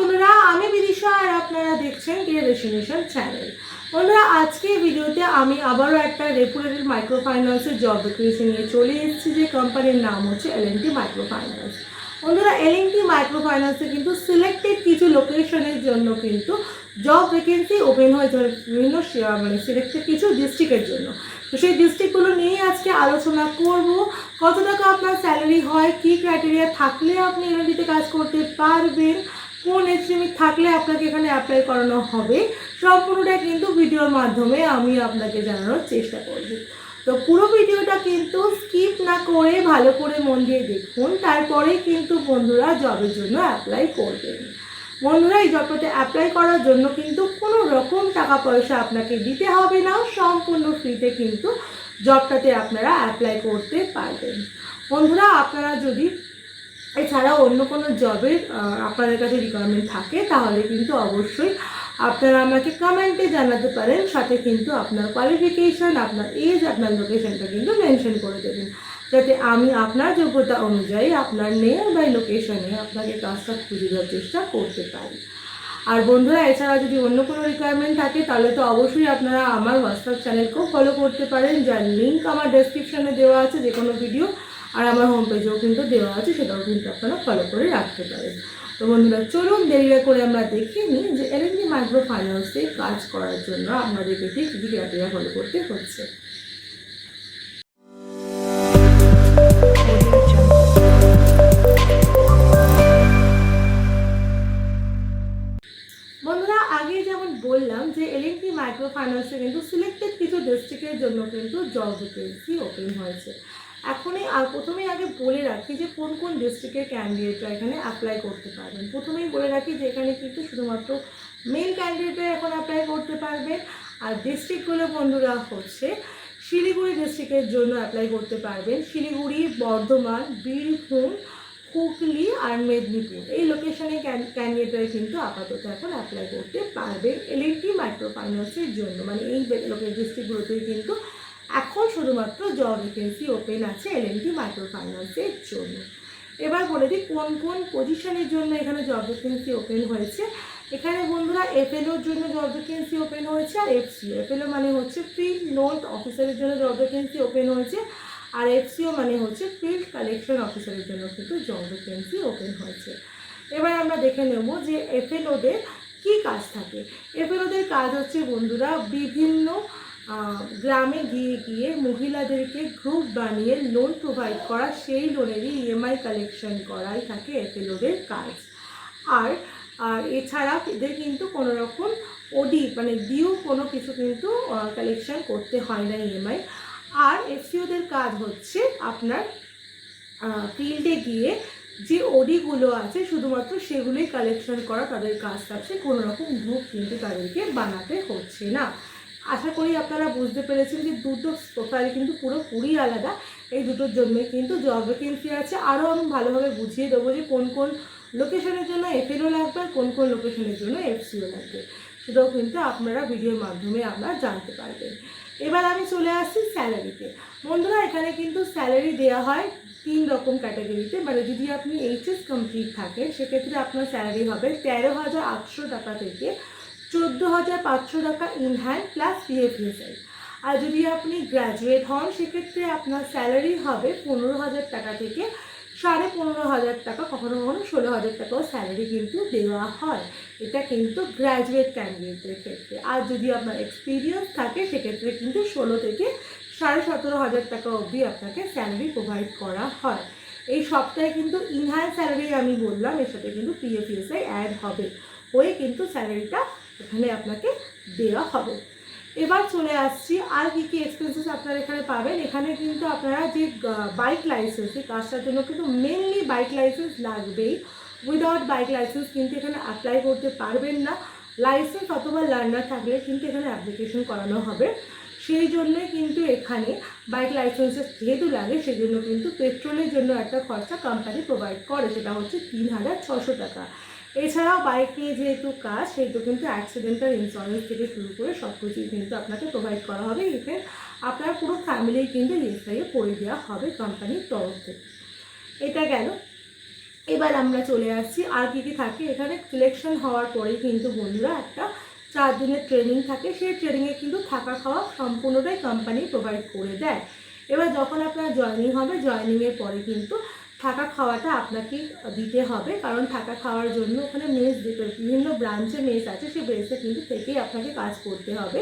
বন্ধুরা, আমি বিদিশা আর আপনারা দেখছেন কে ডেস্টিনেশন চ্যানেল। বন্ধুরা, আজকে ভিডিওতে আমি আবারও একটা রেপুটেড মাইক্রো ফাইন্যান্সের জব ভ্যাকেন্সি নিয়ে চলে এসেছি, যে কোম্পানির নাম হচ্ছে এল&টি মাইক্রো ফাইন্যান্স। বন্ধুরা, এল&টি মাইক্রো ফাইন্যান্সে কিন্তু সিলেক্টেড কিছু লোকেশনের জন্য কিন্তু জব ভ্যাকেন্সি ওপেন হয়েছে, বিভিন্ন সিলেক্টেড কিছু ডিস্ট্রিক্টের জন্য। তো সেই ডিস্ট্রিক্টগুলো নিয়েই আজকে আলোচনা করব। কত টাকা আপনার স্যালারি হয়, কী ক্রাইটেরিয়া থাকলে আপনি এল&টিতে কাজ করতে পারবেন, কোন এজ লিমিট থাকলে আপনাকে এখানে অ্যাপ্লাই করানো হবে, সম্পূর্ণটা কিন্তু ভিডিওর মাধ্যমে আমি আপনাকে জানানোর চেষ্টা করব। তো পুরো ভিডিওটা কিন্তু স্কিপ না করে ভালো করে মন দিয়ে দেখুন, তারপরেই কিন্তু বন্ধুরা জবের জন্য অ্যাপ্লাই করবেন। বন্ধুরা, এই জবটাতে অ্যাপ্লাই করার জন্য কিন্তু কোনো রকম টাকা পয়সা আপনাকে দিতে হবে না, সম্পূর্ণ ফ্রিতে কিন্তু জবটাতে আপনারা অ্যাপ্লাই করতে পারবেন। বন্ধুরা, আপনারা যদি এছাড়াও অন্য কোনো জবের আপনাদের কাছে রিকোয়ারমেন্ট থাকে, তাহলে কিন্তু অবশ্যই আপনারা আমাকে কমেন্টে জানাতে পারেন, সাথে কিন্তু আপনার কোয়ালিফিকেশান, আপনার এজ, আপনার লোকেশনটা কিন্তু মেনশন করে দেবেন, যাতে আমি আপনার যোগ্যতা অনুযায়ী আপনার নিয়ার বাই লোকেশনে আপনাকে কাজটা খুঁজে দেওয়ার চেষ্টা করতে পারি। আর বন্ধুরা, এছাড়া যদি অন্য কোনো রিকোয়ারমেন্ট থাকে, তাহলে তো অবশ্যই আপনারা আমার হোয়াটসঅ্যাপ চ্যানেলকেও ফলো করতে পারেন, যার লিঙ্ক আমার ডেসক্রিপশনে দেওয়া আছে যে কোনো ভিডিও, আর আমার হোম পেজেও কিন্তু দেওয়া আছে, সেটাও কিন্তু আপনারা ফলো করে রাখতে পারেন। তো বন্ধুরা, চলুন দেরি করে আমরা দেখে নিই যে এল&টি মাইক্রো ফাইন্যান্সে কাজ করার জন্য আপনাদেরকে ঠিক কী ক্রাইটেরিয়া ফলো করতে হচ্ছে। বন্ধুরা, আগে যেমন বললাম যে এল&টি মাইক্রো ফাইন্যান্সে কিন্তু সিলেক্টেড কিছু ডিস্ট্রিক্টের জন্য কিন্তু জব ভ্যাকেন্সি ওপেন হয়েছে। এখনই আর প্রথমেই আগে বলে রাখি যে কোন কোন ডিস্ট্রিক্টের ক্যান্ডিডেটরা এখানে অ্যাপ্লাই করতে পারবেন। প্রথমেই বলে রাখি যে এখানে কিন্তু শুধুমাত্র মেল ক্যান্ডিডেটরা এখন অ্যাপ্লাই করতে পারবেন। আর ডিস্ট্রিক্টগুলো বন্ধুরা হচ্ছে শিলিগুড়ি ডিস্ট্রিক্টের জন্য অ্যাপ্লাই করতে পারবেন। শিলিগুড়ি, বর্ধমান, বীরভূম, হুগলি আর মেদিনীপুর, এই লোকেশনে ক্যান্ডিডেটরা কিন্তু আপাতত এখন অ্যাপ্লাই করতে পারবেন এল&টি মাইক্রো ফাইন্যান্সের জন্য। মানে এই ডিস্ট্রিক্টগুলোতেই কিন্তু এখন শুধুমাত্র জব ভ্যাকেন্সি ওপেন আছে এল&টি মাইক্রো ফাইন্যান্সের জন্য। এবার বলে দিই কোন কোন পজিশনের জন্য এখানে জব ভ্যাকেন্সি ওপেন হয়েছে। এখানে বন্ধুরা এফএলওর জন্য জব ভ্যাকেন্সি ওপেন হয়েছে, আর এফসিও, এফএলও মানে হচ্ছে ফিল্ড নোট অফিসারের জন্য জব ভ্যাকেন্সি ওপেন হয়েছে, আর এফসিও মানে হচ্ছে ফিল্ড কালেকশন অফিসারের জন্য কিন্তু জব ভ্যাকেন্সি ওপেন হয়েছে। এবার আমরা দেখে নেব যে এফএলওদের কী কাজ থাকে। এফএলওদের কাজ হচ্ছে বন্ধুরা বিভিন্ন গ্রামে গিয়ে গিয়ে মহিলাদেরকে গ্রুপ বানিয়ে লোন প্রোভাইড করা, সেই লোনেরই ইএমআই কালেকশন করাই থাকে এফএলওদের কাজ। আর এছাড়া এদের কিন্তু কোনো রকম ওডি মানে ডিউ কোনো কিছু কিন্তু কালেকশন করতে হয় না ইএমআই। আর এফসিওদের কাজ হচ্ছে আপনার ফিল্ডে গিয়ে যে ওডিগুলো আছে শুধুমাত্র সেগুলোই কালেকশন করা তাদের কাজ থাকছে, কোনো রকম গ্রুপ কিন্তু তাদেরকে বানাতে হচ্ছে না। আশা করি আপনারা বুঝতে পেরেছেন যে দুটো প্রোফাইল কিন্তু পুরোপুরি আলাদা। এই দুটোর জন্যই কিন্তু জব ভ্যাকেন্সি আছে। আরও আমি ভালোভাবে বুঝিয়ে দেবো যে কোন কোন লোকেশনের জন্য এফএলও লাগবে আর কোন কোন লোকেশনের জন্য এফসিও লাগবে, সেটাও কিন্তু আপনারা ভিডিওর মাধ্যমে আপনারা জানতে পারবেন। এবার আমি চলে আসছি স্যালারিতে। বন্ধুরা, এখানে কিন্তু স্যালারি দেওয়া হয় 3 রকম ক্যাটাগরিতে। মানে যদি আপনি এইচএস কমপ্লিট থাকেন, সেক্ষেত্রে আপনার স্যালারি হবে 13,800 টাকা থেকে 14,500 টাকা ইন হ্যান্ড প্লাস পিএফএসআই। আর যদি আপনি গ্র্যাজুয়েট হন, সেক্ষেত্রে আপনার স্যালারি হবে 15,000 টাকা থেকে 15,500 টাকা, কখনো কখনো 16,000 টাকাও স্যালারি কিন্তু দেওয়া হয়। এটা কিন্তু গ্র্যাজুয়েট ক্যান্ডিডেটদের ক্ষেত্রে। আর যদি আপনার এক্সপিরিয়েন্স থাকে, সেক্ষেত্রে কিন্তু 16 থেকে 17,500 টাকা অবধি আপনাকে স্যালারি প্রোভাইড করা হয়। এই সপ্তাহে কিন্তু ইনহ্যান্ড স্যালারি আমি বললাম, এর সাথে কিন্তু পিএফএসআই অ্যাড হবে, হয়ে কিন্তু স্যালারিটা এখানে আপনাকে দেওয়া হবে। এবার চলে আসছি আর কী কী এক্সপেন্সেস আপনারা এখানে পাবেন। এখানে কিন্তু আপনারা যে বাইক লাইসেন্স, এই কাজটার জন্য কিন্তু মেনলি বাইক লাইসেন্স লাগবেই। উইদাউট বাইক লাইসেন্স কিন্তু এখানে অ্যাপ্লাই করতে পারবেন না। লাইসেন্স অথবা লার্নার থাকলে কিন্তু এখানে অ্যাপ্লিকেশন করানো হবে। সেই জন্যই কিন্তু এখানে বাইক লাইসেন্সের যেহেতু লাগে, সেজন্য কিন্তু পেট্রোলের জন্য একটা খরচা কোম্পানি প্রোভাইড করে, সেটা হচ্ছে 3,600 টাকা। এছাড়াও বাইক নিয়ে যেহেতু কাজ, সেহেতু কিন্তু অ্যাক্সিডেন্টাল ইন্স্যুরেন্স থেকে শুরু করে সব কিছুই কিন্তু আপনাকে প্রোভাইড করা হবে। এতে আপনার পুরো ফ্যামিলি কিন্তু ইএসআইয়ে করে দেওয়া হবে কোম্পানির তরফ থেকে। এটা গেল। এবার আমরা চলে আসছি আর কী কী থাকে এখানে। সিলেকশন হওয়ার পরেই কিন্তু বন্ধুরা একটা 4 দিনের ট্রেনিং থাকে, সেই ট্রেনিংয়ে কিন্তু থাকা খাওয়া সম্পূর্ণটাই কোম্পানি প্রোভাইড করে দেয়। এবার যখন আপনার জয়েনিং হবে, জয়েনিংয়ের পরে কিন্তু থাকা খাওয়াটা আপনাকে দিতে হবে, কারণ থাকা খাওয়ার জন্য ওখানে মেস দিতে, বিভিন্ন ব্রাঞ্চে মেস আছে, সেই মেসে কিন্তু থেকেই আপনাকে কাজ করতে হবে।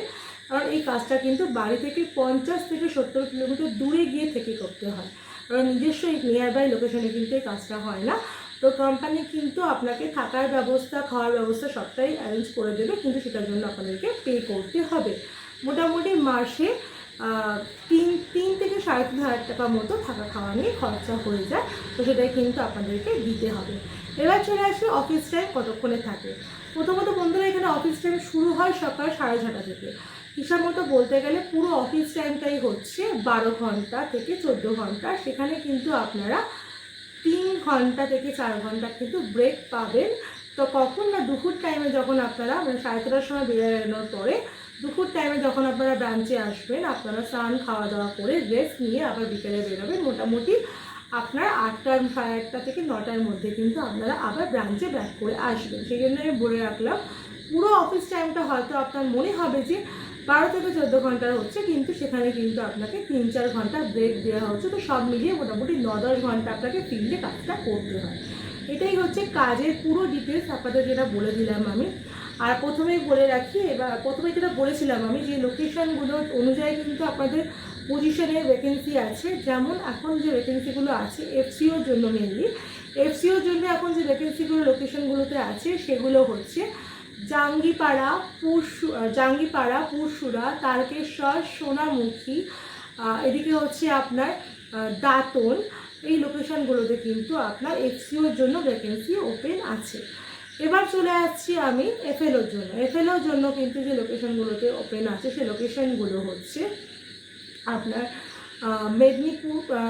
কারণ এই কাজটা কিন্তু বাড়ি থেকে 50 থেকে 70 কিলোমিটার দূরে গিয়ে থেকে করতে হয়, কারণ নিজস্ব এই নিয়ার বাই লোকেশনে কিন্তু এই কাজটা হয় না। তো কোম্পানি কিন্তু আপনাকে থাকার ব্যবস্থা, খাওয়ার ব্যবস্থা সবটাই অ্যারেঞ্জ করে দেবে, কিন্তু সেটার জন্য আপনাদেরকে পে করতে হবে। মোটামুটি মাসে 3 থেকে 3.5 হাজার টাকা মতো থাকা খাওয়া নিয়ে খরচা হয়ে যায়, তো সেটাই কিন্তু আপনাদেরকে দিতে হবে। এবার চলে আসবে অফিস টাইম কতক্ষণে থাকে। প্রথমত বন্ধুরা এখানে অফিস টাইম শুরু হয় সকাল 6:30 থেকে। হিসাব মতো বলতে গেলে পুরো অফিস টাইমটাই হচ্ছে 12 ঘন্টা থেকে 14 ঘন্টা। সেখানে কিন্তু আপনারা 3 ঘন্টা থেকে 4 ঘন্টা কিন্তু ব্রেক পাবেন। তো কখন না, দুপুর টাইমে যখন আপনারা 3:30টার সময় বেরোনোর পরে দুপুর টাইমে যখন আপনারা ব্রাঞ্চে আসবেন, আপনারা স্নান খাওয়া দাওয়া করে রেস্ট নিয়ে আবার বিকেলে বেরোবেন। মোটামুটি আপনার 8টা, 8:30 থেকে 9টার মধ্যে কিন্তু আপনারা আবার ব্রাঞ্চে ব্যাক করে আসবেন। সেই জন্য আমি বলে রাখলাম, পুরো অফিস টাইমটা হয়তো আপনার মনে হবে যে 12 থেকে 14 ঘন্টার হচ্ছে, কিন্তু সেখানে কিন্তু আপনাকে 3-4 ঘন্টা ব্রেক দেওয়া হচ্ছে। তো সব মিলিয়ে মোটামুটি 9-10 ঘন্টা আপনাকে ফিল্ডে কাজটা করতে হয়। এটাই হচ্ছে কাজের পুরো ডিটেলস আপনাদের যেটা বলে দিলাম আমি। আর প্রথমেই বলে রাখি, এবার প্রথমে যেটা বলেছিলাম আমি, যে লোকেশানগুলো অনুযায়ী কিন্তু আপনাদের পজিশনের ভ্যাকেন্সি আছে। যেমন এখন যে ভ্যাকেন্সিগুলো আছে এফসিওর জন্য, মেনলি এফসিওর জন্য এখন যে ভ্যাকেন্সিগুলো লোকেশনগুলোতে আছে সেগুলো হচ্ছে জাঙ্গিপাড়া, পুরসুরা, তারকেশ্বর, সোনামুখী, এদিকে হচ্ছে আপনার দাঁতন। এই লোকেশনগুলোতে কিন্তু আপনার এফসিওর জন্য ভ্যাকেন্সি ওপেন আছে। এবার চলে আসছি আমি এফএলওর জন্য। এফএলওর জন্য কিন্তু যে লোকেশনগুলোতে ওপেন আছে সেই লোকেশনগুলো হচ্ছে আপনার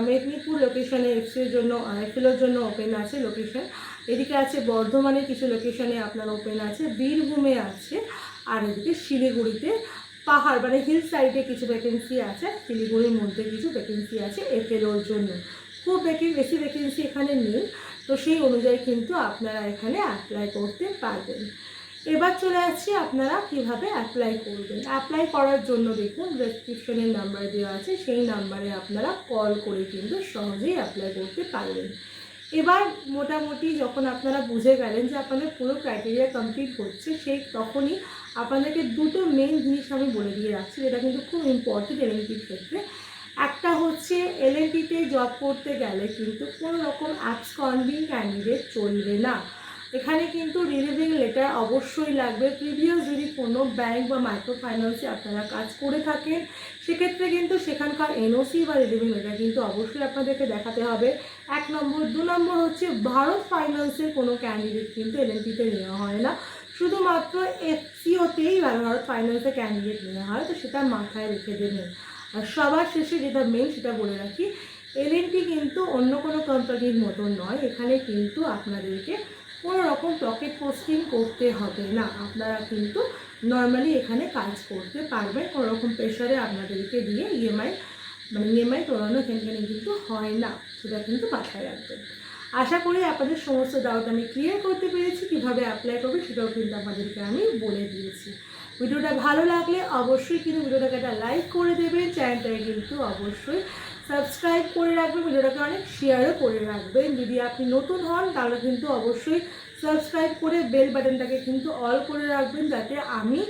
মেদিনীপুর লোকেশনে এফসিওর জন্য, এফএলওর জন্য ওপেন আছে লোকেশন। এদিকে আছে বর্ধমানের কিছু লোকেশনে আপনার ওপেন আছে, বীরভূমে আছে, আর এদিকে শিলিগুড়িতে পাহাড় মানে হিল সাইডে কিছু ভ্যাকেন্সি আছে, শিলিগুড়ির মধ্যে কিছু ভ্যাকেন্সি আছে এফএলওর জন্য। খুব বেশি ভ্যাকেন্সি এখানে নেই, তো সেই অনুযায়ী কিন্তু আপনারা এখানে অ্যাপ্লাই করতে পারবেন। এবার চলে আসছি আপনারা কিভাবে অ্যাপ্লাই করবেন। অ্যাপ্লাই করার জন্য দেখুন ডেসক্রিপশনের নাম্বার দেওয়া আছে, সেই নাম্বারে আপনারা কল করে কিন্তু সহজেই অ্যাপ্লাই করতে পারবেন। এবার মোটামুটি যখন আপনারা বুঝে গেলেন যে আপনাদের পুরো ক্রাইটেরিয়া কমপ্লিট হচ্ছে, সেই তখনই আপনাদেরকে দুটো মেইন জিনিস আমি বলে দিয়ে রাখছি, যেটা কিন্তু খুব ইম্পর্টেন্ট এলএনটির ক্ষেত্রে। একটা হচ্ছে এলএনটিতে জব করতে গেলে কিন্তু কোনো রকম অ্যাবসকন্ডিং ক্যান্ডিডেট চলবে না। এখানে কিন্তু রিলিভিং লেটার অবশ্যই লাগবে। প্রিভিয়াস যদি কোনো ব্যাংক বা মাইক্রো ফাইন্যান্সে আপনারা কাজ করে থাকেন, সেক্ষেত্রে কিন্তু সেখানকার এনওসি বা রিলিভিং লেটার কিন্তু অবশ্যই আপনাদেরকে দেখাতে হবে। 1 নম্বর। 2 নম্বর হচ্ছে ভারত ফাইন্যান্সের কোনো ক্যান্ডিডেট কিন্তু এলএনটিতে নেওয়া হয় না, শুধুমাত্র এফসিওতেই ভারত ফাইন্যান্সের ক্যান্ডিডেট নেওয়া হয়, তো সেটা মাথায় রেখে দেবেন। আর সবার শেষে যেটা মেন সেটা বলে রাখি, এলএনটি কিন্তু অন্য কোনো কোম্পানির মতো নয়। এখানে কিন্তু আপনাদেরকে কোনো রকম পকেট পোস্টিং করতে হবে না, আপনারা কিন্তু নর্মালি এখানে কাজ করতে পারবেন। কোনো রকম প্রেশারে আপনাদেরকে দিয়ে ইএমআই তোলানো এখানে কিন্তু হয় না, সেটা কিন্তু মাথায় রাখবেন। আশা করি আপনাদের সমস্ত ডাউট আমি ক্লিয়ার করতে পেরেছি। কীভাবে অ্যাপ্লাই করবে সেটাও কিন্তু আপনাদেরকে আমি বলে দিয়েছি। ভিডিওটা ভালো লাগলে অবশ্যই কিন্তু ভিডিওটাকে একটা লাইক করে দেবেন, চ্যানেলটাকে কিন্তু অবশ্যই সাবস্ক্রাইব করে রাখবেন, ভিডিওটাকে অনেক শেয়ারও করে রাখবেন। যদি আপনি নতুন হন তাহলে কিন্তু অবশ্যই সাবস্ক্রাইব করে বেল বাটনটাকে কিন্তু অল করে রাখবেন, যাতে আমি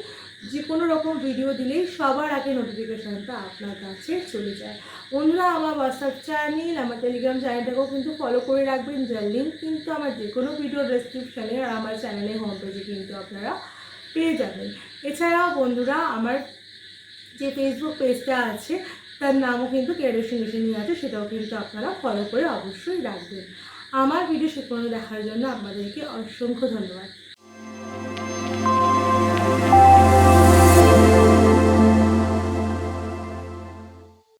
যে কোনো রকম ভিডিও দিলেই সবার আগে নোটিফিকেশানটা আপনার কাছে চলে যায়। বন্ধুরা, আমার হোয়াটসঅ্যাপ চ্যানেল, আমার টেলিগ্রাম চ্যানেলটাকেও কিন্তু ফলো করে রাখবেন, যার লিঙ্ক কিন্তু আমার যে কোনো ভিডিও ডেসক্রিপশানে আর আমার চ্যানেলের হোম পেজে কিন্তু আপনারা পেয়ে যাবেন। এছাড়াও বন্ধুরা, আমার যে ফেসবুক পেজটা আছে তার নামও কিন্তু ক্যারেশনেশনই আছে, সেটাও কিন্তু আপনারা ফলো করে অবশ্যই রাখবেন। আমার ভিডিও শেষ পর্যন্ত দেখার জন্য আপনাদেরকে অসংখ্য ধন্যবাদ।